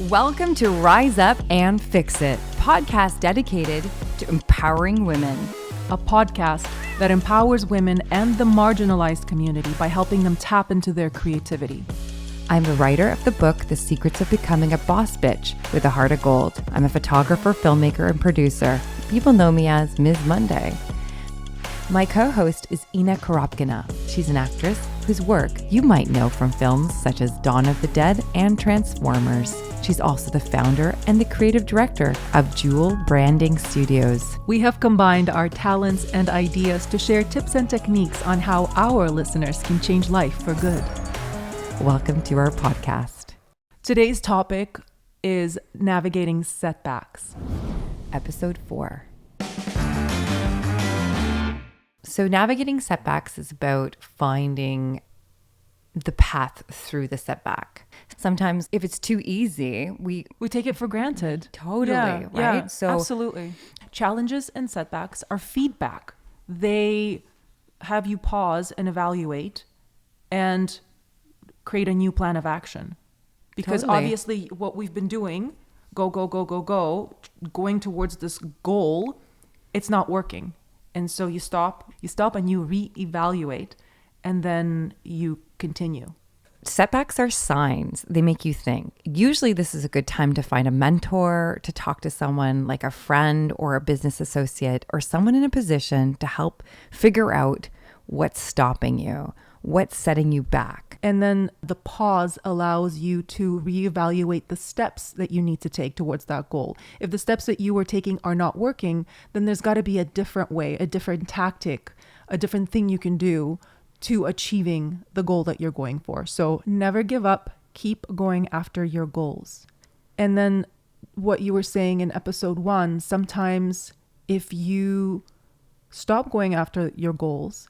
Welcome to Rise Up and Fix It, podcast dedicated to empowering women. A podcast that empowers women and the marginalized community by helping them tap into their creativity. I'm the writer of the book, The Secrets of Becoming a Boss Bitch with a Heart of Gold. I'm a photographer, filmmaker, and producer. People know me as Ms. Monday. My co-host is Ina Koropkina. She's an actress whose work you might know from films such as Dawn of the Dead and Transformers. She's also the founder and the creative director of Jewel Branding Studios. We have combined our talents and ideas to share tips and techniques on how our listeners can change life for good. Welcome to our podcast. Today's topic is navigating setbacks. Episode 4. So navigating setbacks is about finding the path through the setback. Sometimes if it's too easy, we take it for granted. Totally, right? Yeah, So absolutely. Challenges and setbacks are feedback. They have you pause and evaluate and create a new plan of action. Because obviously what we've been doing, going towards this goal, it's not working. And so you stop and you reevaluate, and then you continue. Setbacks are signs. They make you think. Usually this is a good time to find a mentor, to talk to someone like a friend or a business associate or someone in a position to help figure out what's stopping you, what's setting you back. And then the pause allows you to reevaluate the steps that you need to take towards that goal. If the steps that you were taking are not working, then there's got to be a different way, a different tactic, a different thing you can do to achieving the goal that you're going for. So never give up, keep going after your goals. And then what you were saying in episode 1, sometimes if you stop going after your goals,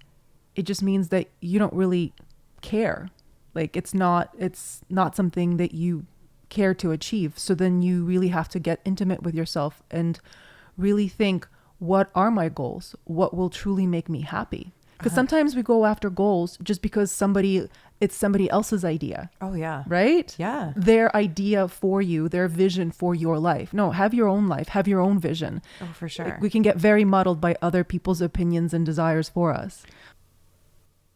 it just means that you don't really care. Like it's not something that you care to achieve. So then you really have to get intimate with yourself and really think, what are my goals? What will truly make me happy? Because sometimes we go after goals just because it's somebody else's idea. Oh, yeah. Right? Yeah. Their idea for you, their vision for your life. No, have your own life, have your own vision. Oh, for sure. We can get very muddled by other people's opinions and desires for us.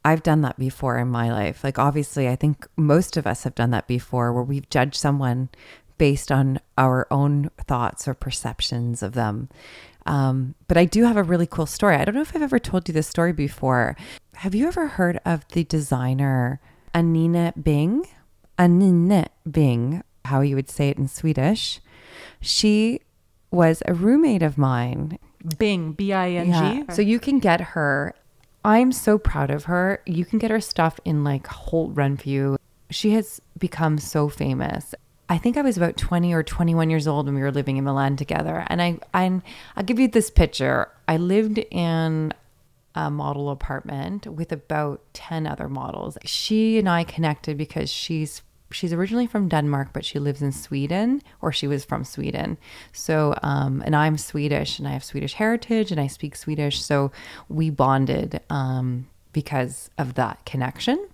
I've done that before in my life. Like, obviously, I think most of us have done that before, where we've judged someone based on our own thoughts or perceptions of them. But I do have a really cool story. I don't know if I've ever told you this story before. Have you ever heard of the designer Annette Bing? Annette Bing, how you would say it in Swedish. She was a roommate of mine. Bing, B-I-N-G. Yeah. So you can get her. I'm so proud of her. You can get her stuff in like Holt Renfrew. She has become so famous. I think I was about 20 or 21 years old when we were living in Milan together. And I'll give you this picture. I lived in a model apartment with about 10 other models. She and I connected because she's originally from Denmark, but she lives in Sweden, or she was from Sweden. So, and I'm Swedish and I have Swedish heritage and I speak Swedish. So we bonded because of that connection.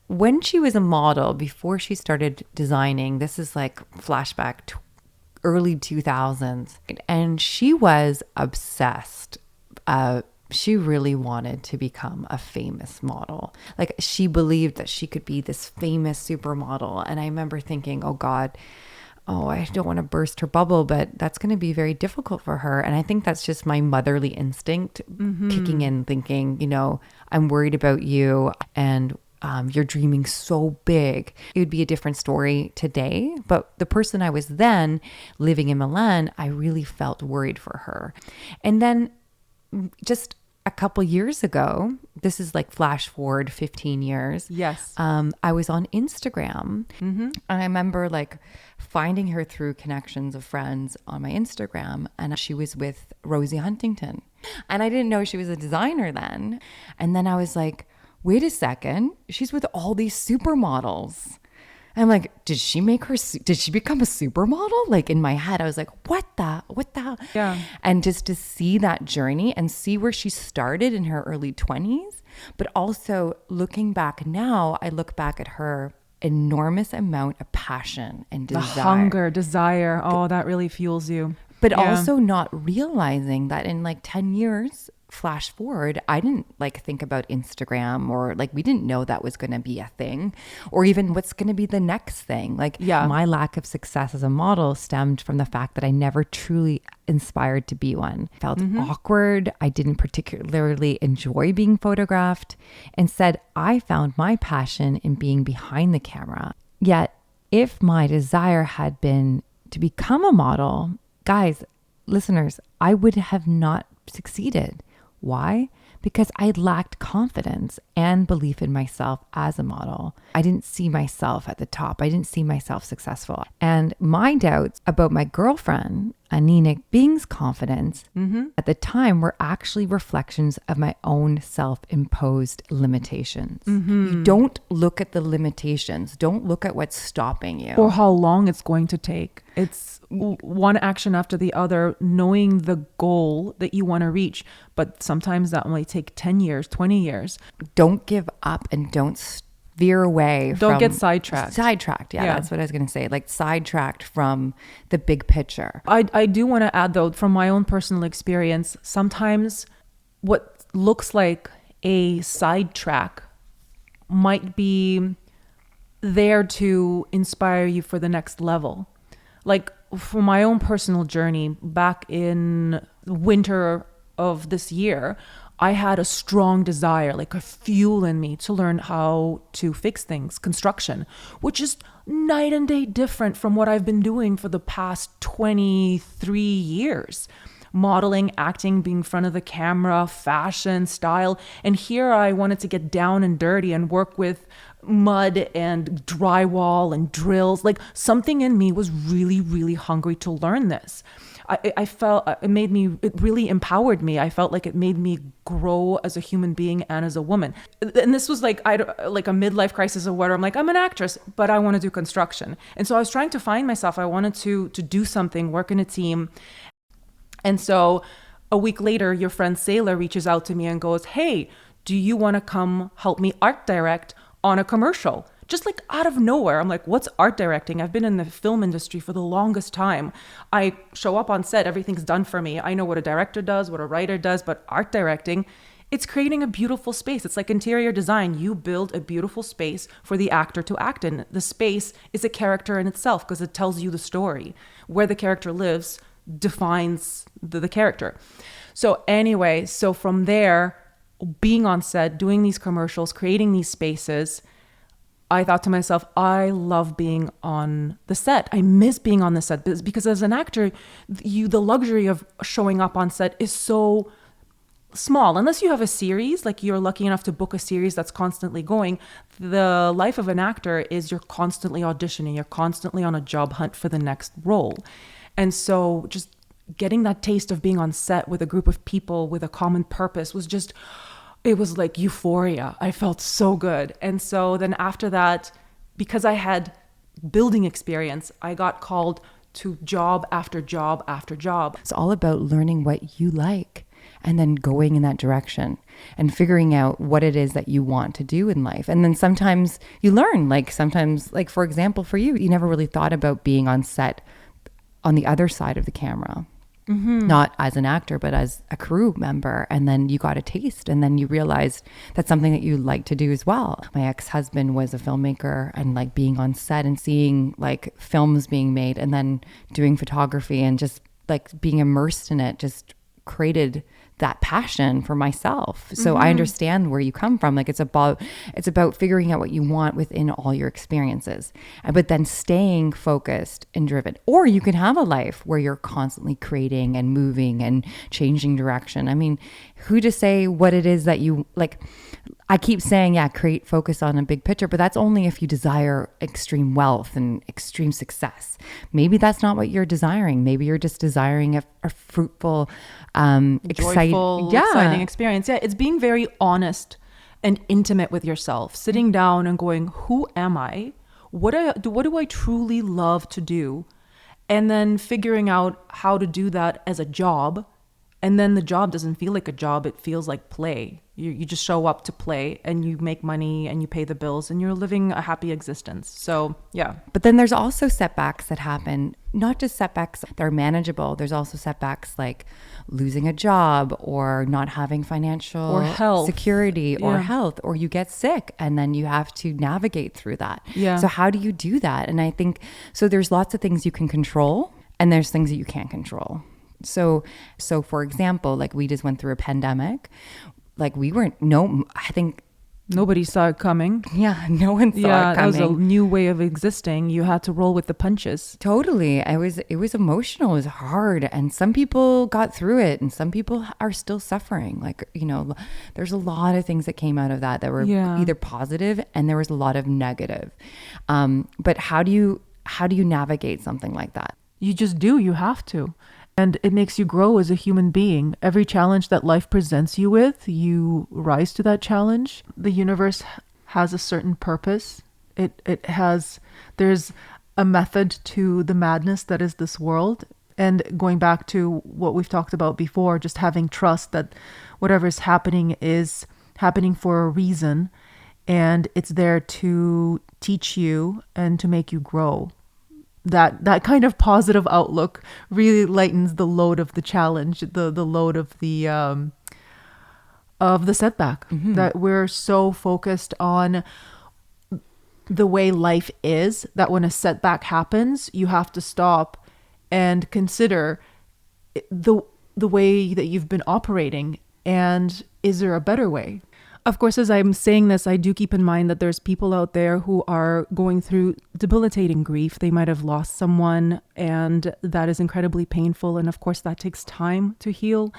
When she was a model, before she started designing, this is like flashback to early 2000s, and she was obsessed. She really wanted to become a famous model. Like, she believed that she could be this famous supermodel. And I remember thinking, oh God, I don't want to burst her bubble, but that's going to be very difficult for her. And I think that's just my motherly instinct kicking in, thinking, I'm worried about you and you're dreaming so big. It would be a different story today. But the person I was then living in Milan, I really felt worried for her. And then just a couple years ago, this is like flash forward 15 years. Yes. I was on Instagram and I remember like finding her through connections of friends on my Instagram, and she was with Rosie Huntington. And I didn't know she was a designer then. And then I was like, wait a second, she's with all these supermodels. I'm like, did she become a supermodel? Like, in my head, I was like, what the? Yeah. And just to see that journey and see where she started in her early 20s, but also looking back now, I look back at her enormous amount of passion and The desire. hunger, desire. Oh, that really fuels you. But Yeah. also not realizing that in like 10 years, flash forward, I didn't like think about Instagram, or like we didn't know that was going to be a thing, or even what's going to be the next thing. Like Yeah. my lack of success as a model stemmed from the fact that I never truly inspired to be one. Felt awkward. I didn't particularly enjoy being photographed. Instead, I found my passion in being behind the camera. Yet, if my desire had been to become a model, guys, listeners, I would have not succeeded. Why? Because I lacked confidence and belief in myself as a model. I didn't see myself at the top. I didn't see myself successful. And my doubts about my girlfriend, Anina Bing's confidence at the time were actually reflections of my own self-imposed limitations. You don't look at the limitations. Don't look at what's stopping you. Or how long it's going to take. It's one action after the other, knowing the goal that you want to reach. But sometimes that might take 10 years, 20 years. Don't give up and don't veer away. Don't get sidetracked. Sidetracked. Yeah, that's what I was going to say. Like sidetracked from the big picture. I do want to add, though, from my own personal experience, sometimes what looks like a sidetrack might be there to inspire you for the next level. Like for my own personal journey, back in winter of this year, I had a strong desire, like a fuel in me to learn how to fix things, construction, which is night and day different from what I've been doing for the past 23 years. Modeling, acting, being in front of the camera, fashion, style. And here I wanted to get down and dirty and work with mud and drywall and drills. Like something in me was really, really hungry to learn this. I felt it really empowered me. I felt like it made me grow as a human being and as a woman. And this was like a midlife crisis or whatever. I'm like, I'm an actress, but I want to do construction. And so I was trying to find myself. I wanted to do something, work in a team. And so a week later, your friend Sailor reaches out to me and goes, hey, do you want to come help me art direct on a commercial? Just like out of nowhere. I'm like, what's art directing? I've been in the film industry for the longest time. I show up on set, everything's done for me. I know what a director does, what a writer does, but art directing, it's creating a beautiful space. It's like interior design. You build a beautiful space for the actor to act in. The space is a character in itself because it tells you the story. Where the character lives defines the character. So anyway, so from there, being on set, doing these commercials, creating these spaces, I thought to myself, I love being on the set. I miss being on the set because as an actor, the luxury of showing up on set is so small. Unless you have a series, like you're lucky enough to book a series that's constantly going, the life of an actor is you're constantly auditioning. You're constantly on a job hunt for the next role. And so just getting that taste of being on set with a group of people with a common purpose was just, it was like euphoria. I felt so good. And so then after that, because I had building experience, I got called to job after job after job. It's all about learning what you like and then going in that direction and figuring out what it is that you want to do in life. And then sometimes you learn, like sometimes, like for example, for you never really thought about being on set on the other side of the camera. Not as an actor, but as a crew member. And then you got a taste and then you realized that's something that you like to do as well. My ex-husband was a filmmaker, and like being on set and seeing like films being made and then doing photography and just like being immersed in it just created that passion for myself. So I understand where you come from. Like it's about figuring out what you want within all your experiences, but then staying focused and driven. Or you can have a life where you're constantly creating and moving and changing direction. I mean, who to say what it is that you like? I keep saying, yeah, create, focus on a big picture, but that's only if you desire extreme wealth and extreme success. Maybe that's not what you're desiring. Maybe you're just desiring a fruitful, exciting experience. Yeah, it's being very honest and intimate with yourself, sitting down and going, who am I? What do I truly love to do? And then figuring out how to do that as a job And then the job doesn't feel like a job. It feels like play. You just show up to play and you make money and you pay the bills and you're living a happy existence. So, yeah. But then there's also setbacks that happen, not just setbacks that are manageable. There's also setbacks like losing a job or not having financial or health security or health, or you get sick and then you have to navigate through that. Yeah. So how do you do that? And I think, so there's lots of things you can control and there's things that you can't control. So for example, like we just went through a pandemic. Like I think nobody saw it coming. Yeah, no one saw it coming. Yeah, that was a new way of existing. You had to roll with the punches. Totally. It was emotional. It was hard. And some people got through it and some people are still suffering. Like, you know, there's a lot of things that came out of that were either positive and there was a lot of negative. But how do you navigate something like that? You just do. You have to. And it makes you grow as a human being. Every challenge that life presents you with, you rise to that challenge. The universe has a certain purpose. There's a method to the madness that is this world. And going back to what we've talked about before, just having trust that whatever is happening for a reason. And it's there to teach you and to make you grow. That kind of positive outlook really lightens the load of the challenge, the load of the setback. Mm-hmm. That we're so focused on the way life is that when a setback happens, you have to stop and consider the way that you've been operating, and is there a better way? Of course, as I'm saying this, I do keep in mind that there's people out there who are going through debilitating grief. They might have lost someone, and that is incredibly painful. And of course, that takes time to heal.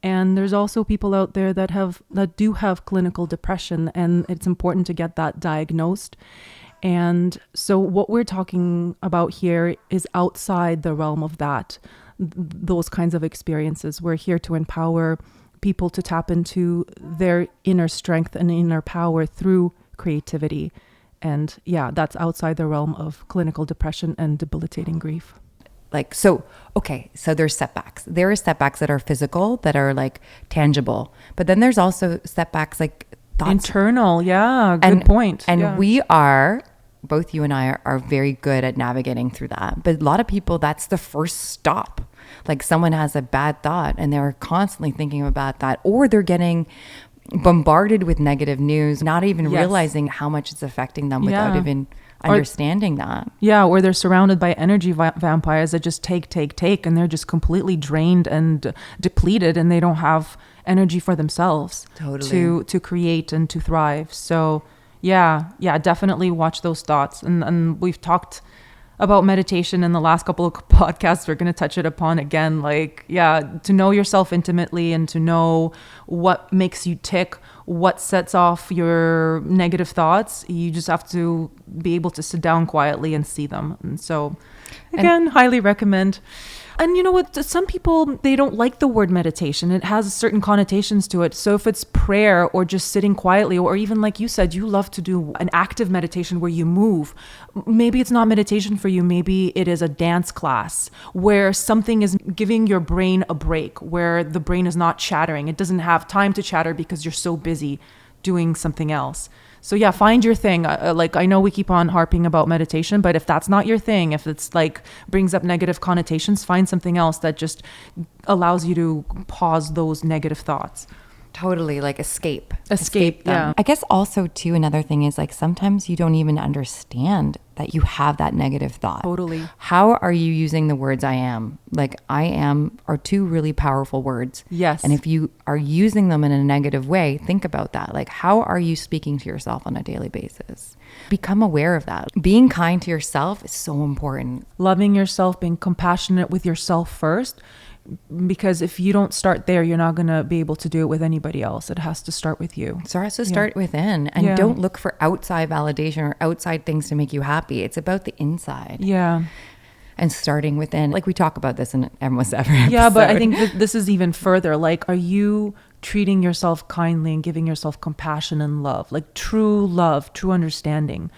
And there's also people out there that do have clinical depression, and it's important to get that diagnosed. And so what we're talking about here is outside the realm of those kinds of experiences. We're here to empower people to tap into their inner strength and inner power through creativity. And yeah, that's outside the realm of clinical depression and debilitating grief. So there's setbacks. There are setbacks that are physical, that are like tangible, but then there's also setbacks like thoughts. Internal. Yeah. Good point. And we are, both you and I are very good at navigating through that. But a lot of people, that's the first stop. Like someone has a bad thought and they're constantly thinking about that, or they're getting bombarded with negative news, not even realizing how much it's affecting them without even understanding that. Yeah, or they're surrounded by energy vampires that just take, and they're just completely drained and depleted, and they don't have energy for themselves to create and to thrive. So yeah, definitely watch those thoughts. And we've talked about meditation in the last couple of podcasts. We're going to touch it upon again. To know yourself intimately and to know what makes you tick, what sets off your negative thoughts. You just have to be able to sit down quietly and see them. And so again, highly recommend. And you know what? Some people, they don't like the word meditation. It has certain connotations to it. So if it's prayer or just sitting quietly, or even like you said, you love to do an active meditation where you move. Maybe it's not meditation for you. Maybe it is a dance class where something is giving your brain a break, where the brain is not chattering. It doesn't have time to chatter because you're so busy doing something else. So yeah, find your thing. I know we keep on harping about meditation, but if that's not your thing, if it's brings up negative connotations, find something else that just allows you to pause those negative thoughts. Totally, escape them. Yeah. I guess also too, another thing is sometimes you don't even understand that you have that negative thought. Totally. How are you using the words I am? I am are two really powerful words. Yes. And if you are using them in a negative way, think about that. How are you speaking to yourself on a daily basis? Become aware of that. Being kind to yourself is so important. Loving yourself, being compassionate with yourself first. Because if you don't start there, you're not going to be able to do it with anybody else. It has to start with you. So it has to start within. And don't look for outside validation or outside things to make you happy. It's about the inside. Yeah. And starting within. We talk about this in almost every episode. Yeah, but I think this is even further. Are you treating yourself kindly and giving yourself compassion and love? True love, true understanding.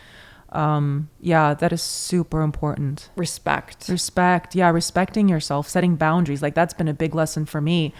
Yeah, that is super important. Respect. Yeah, respecting yourself, setting boundaries. Like that's been a big lesson for me.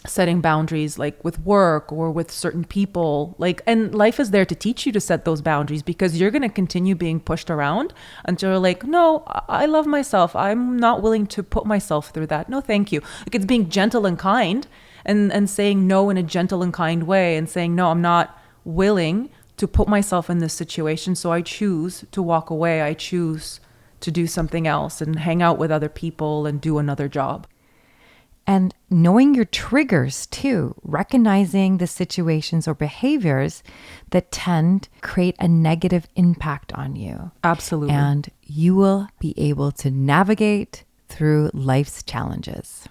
Setting boundaries like with work or with certain people, like, and life is there to teach you to set those boundaries, because you're going to continue being pushed around until you're like, no, I love myself. I'm not willing to put myself through that. No, thank you. Like it's being gentle and kind, and saying no in a gentle and kind way, and saying, no, I'm not willing to put myself in this situation. So I choose to walk away. I choose to do something else and hang out with other people and do another job. And knowing your triggers too, recognizing the situations or behaviors that tend to create a negative impact on you. Absolutely. And you will be able to navigate through life's challenges.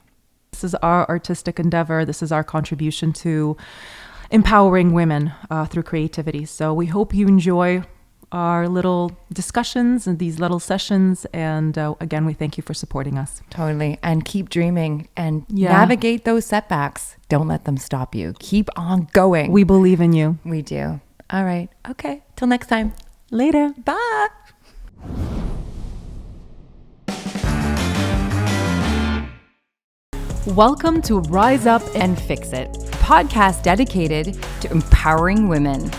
This is our artistic endeavor. This is our contribution to empowering women through creativity. So we hope you enjoy our little discussions and these little sessions. And again, we thank you for supporting us. Totally. And keep dreaming and navigate those setbacks. Don't let them stop you. Keep on going. We believe in you. We do. All right. Okay. Till next time. Later. Bye. Welcome to Rise Up and Fix It, a podcast dedicated to empowering women.